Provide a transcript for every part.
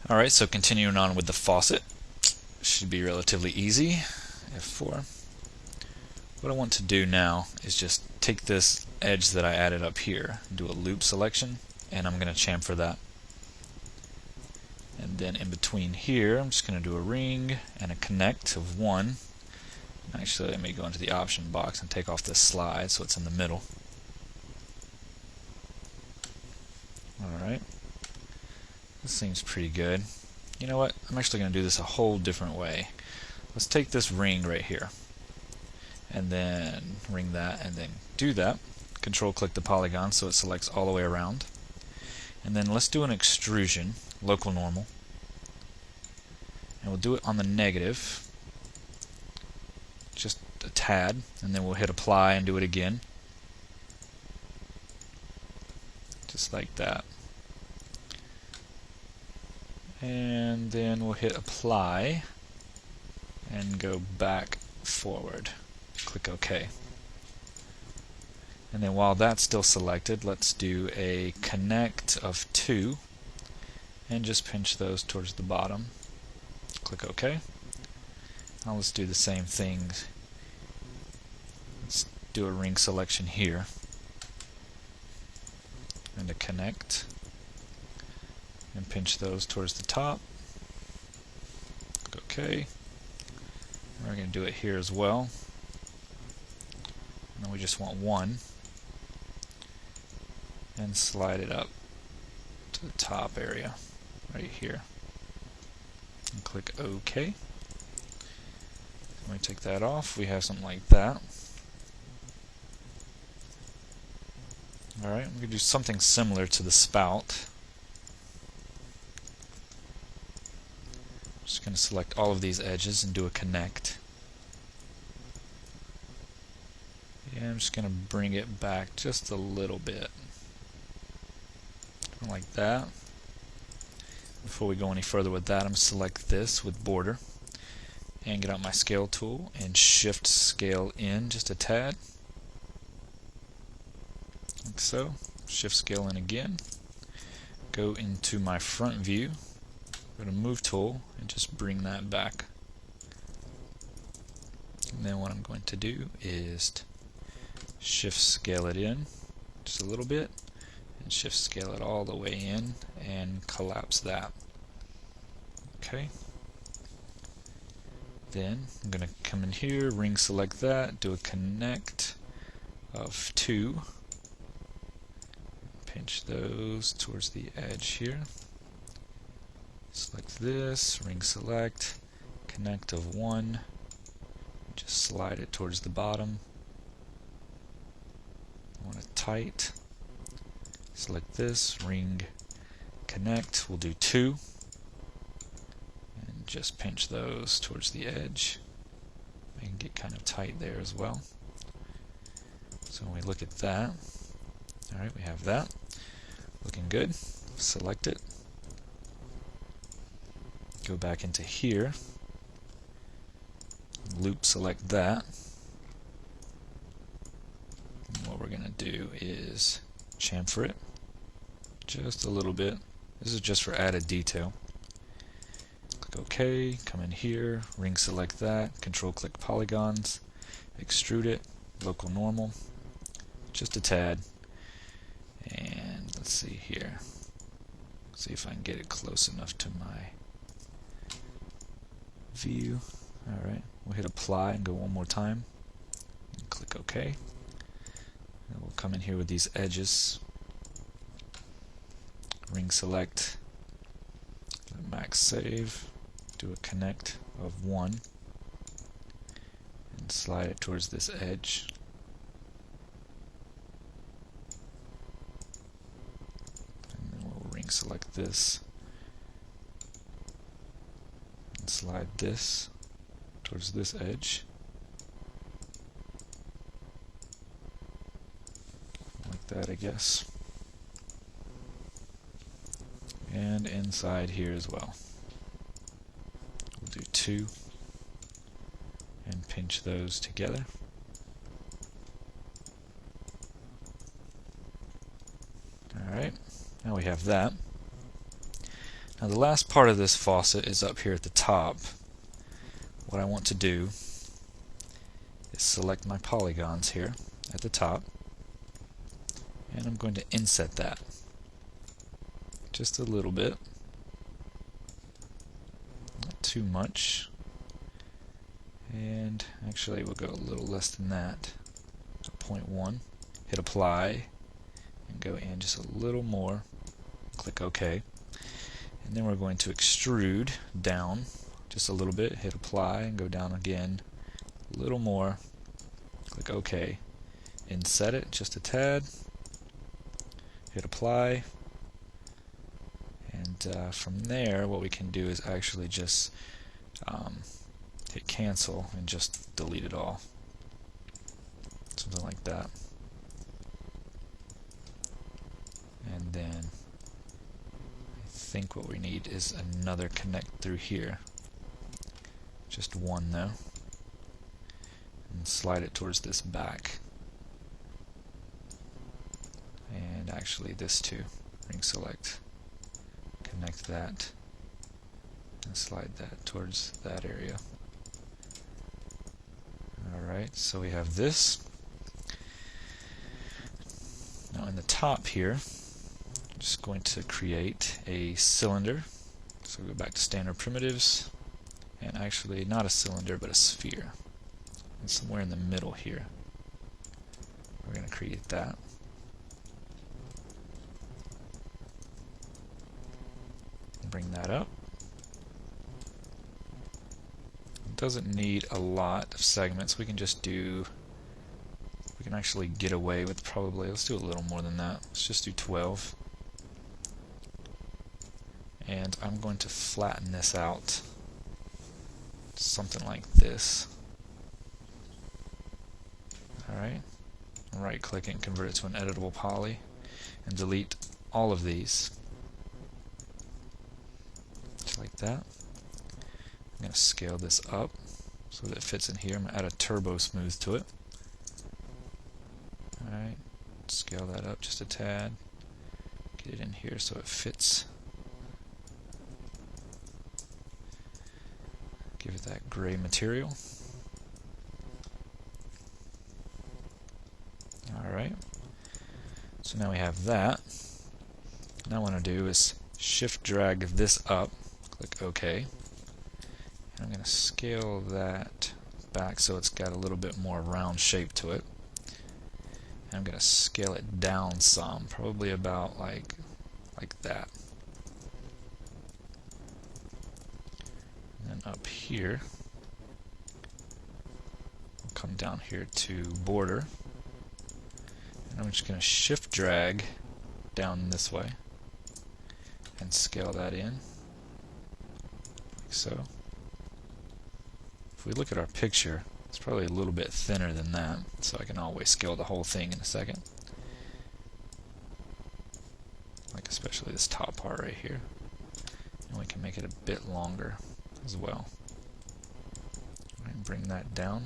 Alright, so continuing on with the faucet. Should be relatively easy. F4. What I want to do now is just take this edge that I added up here, do a loop selection, and I'm going to chamfer that. And then in between here, I'm just going to do a ring and a connect of 1. Actually, let me go into the option box and take off this slide so it's in the middle. Alright. This seems pretty good. You know what? I'm actually going to do this a whole different way. Let's take this ring right here, and then ring that, and then do that. Control click the polygon so it selects all the way around. And then let's do an extrusion, local normal. And we'll do it on the negative, just a tad, and then we'll hit apply and do it again. Just like that. And then we'll hit apply and go back forward. Click OK. And then while that's still selected, let's do a connect of 2 and just pinch those towards the bottom. Click OK. Now let's do the same thing. Let's do a ring selection here and a connect and pinch those towards the top. Click OK. We're going to do it here as well. And then we just want 1 and slide it up to the top area right here. And click OK. When we take that off, we have something like that. Alright, we can do something similar to the spout. Just going to select all of these edges and do a connect. Yeah, I'm just going to bring it back just a little bit. Like that. Before we go any further with that, I'm going to select this with border and get out my scale tool and shift scale in just a tad. Like so. Shift scale in again. Go into my front view. Go to move tool and just bring that back. And then what I'm going to do is shift scale it in just a little bit and shift scale it all the way in and collapse that. Okay. Then I'm going to come in here, ring select that, do a connect of 2. Pinch those towards the edge here. Select this, ring select, connect of 1, just slide it towards the bottom. I want it tight. Select this, ring connect, we'll do 2, and just pinch those towards the edge. They can get kind of tight there as well. So when we look at that, alright, we have that. Looking good. Select it. Go back into here, loop select that. And what we're going to do is chamfer it just a little bit. This is just for added detail. Click OK, come in here, ring select that, control click polygons, extrude it, local normal, just a tad. And let's see here. See if I can get it close enough to my view. Alright, we'll hit apply and go one more time. And click OK. And we'll come in here with these edges. Ring select. Max save. Do a connect of 1. And slide it towards this edge. And then we'll ring select this. Slide this towards this edge, like that, I guess, and inside here as well. We'll do 2 and pinch those together. Alright, now we have that. Now the last part of this faucet is up here at the top. What I want to do is select my polygons here at the top, and I'm going to inset that just a little bit, not too much, and actually we'll go a little less than that, 0.1. Hit apply and go in just a little more, click OK, and then we're going to extrude down just a little bit, hit apply and go down again a little more, click OK, inset it just a tad, hit apply, and from there what we can do is actually just hit cancel and just delete it all, something like that. And then I think what we need is another connect through here, just one though, and slide it towards this back, and actually this too, ring select, connect that and slide that towards that area. Alright, so we have this. Now in the top here, I'm just going to create a cylinder. So go back to standard primitives, and actually not a cylinder but a sphere. And somewhere in the middle here, we're going to create that. Bring that up. It doesn't need a lot of segments. We can just do, we can actually get away with probably, let's do a little more than that. Let's just do 12. And I'm going to flatten this out, something like this. Alright, right click it and convert it to an editable poly, and delete all of these. Just like that. I'm going to scale this up so that it fits in here. I'm going to add a turbo smooth to it. Alright, scale that up just a tad. Get it in here so it fits. Give it that gray material. Alright, so now we have that. Now what I want to do is shift drag this up, click OK, and I'm going to scale that back so it's got a little bit more round shape to it. And I'm going to scale it down some, probably about like that. And then up here, we'll come down here to border, and I'm just going to shift drag down this way and scale that in, like so. If we look at our picture, it's probably a little bit thinner than that, so I can always scale the whole thing in a second. Like especially this top part right here. And we can make it a bit longer as well. And bring that down.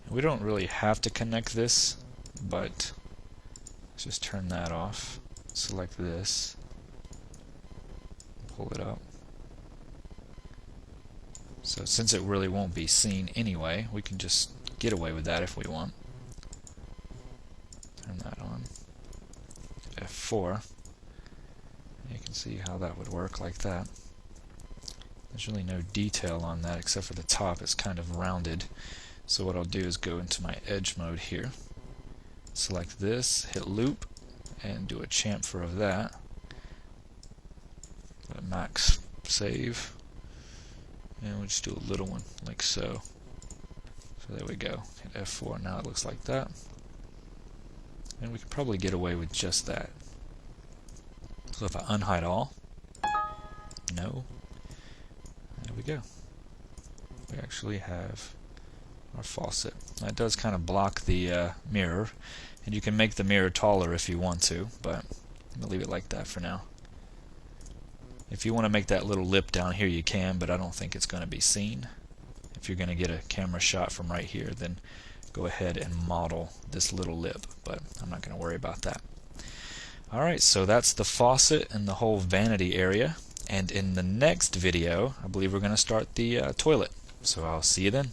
And we don't really have to connect this, but let's just turn that off. Select this. Pull it up. So since it really won't be seen anyway, we can just get away with that if we want. Turn that on. F4. You can see how that would work like that. There's really no detail on that except for the top. It's kind of rounded. So what I'll do is go into my edge mode here. Select this, hit loop, and do a chamfer of that. Let max save. And we'll just do a little one, like so. So there we go. Hit F4, now it looks like that. And we could probably get away with just that. So if I unhide all, no, there we go. We actually have our faucet. That does kind of block the mirror, and you can make the mirror taller if you want to, but I'm going to leave it like that for now. If you want to make that little lip down here, you can, but I don't think it's going to be seen. If you're going to get a camera shot from right here, then go ahead and model this little lip, but I'm not going to worry about that. Alright, so that's the faucet and the whole vanity area. And in the next video, I believe we're going to start the toilet. So I'll see you then.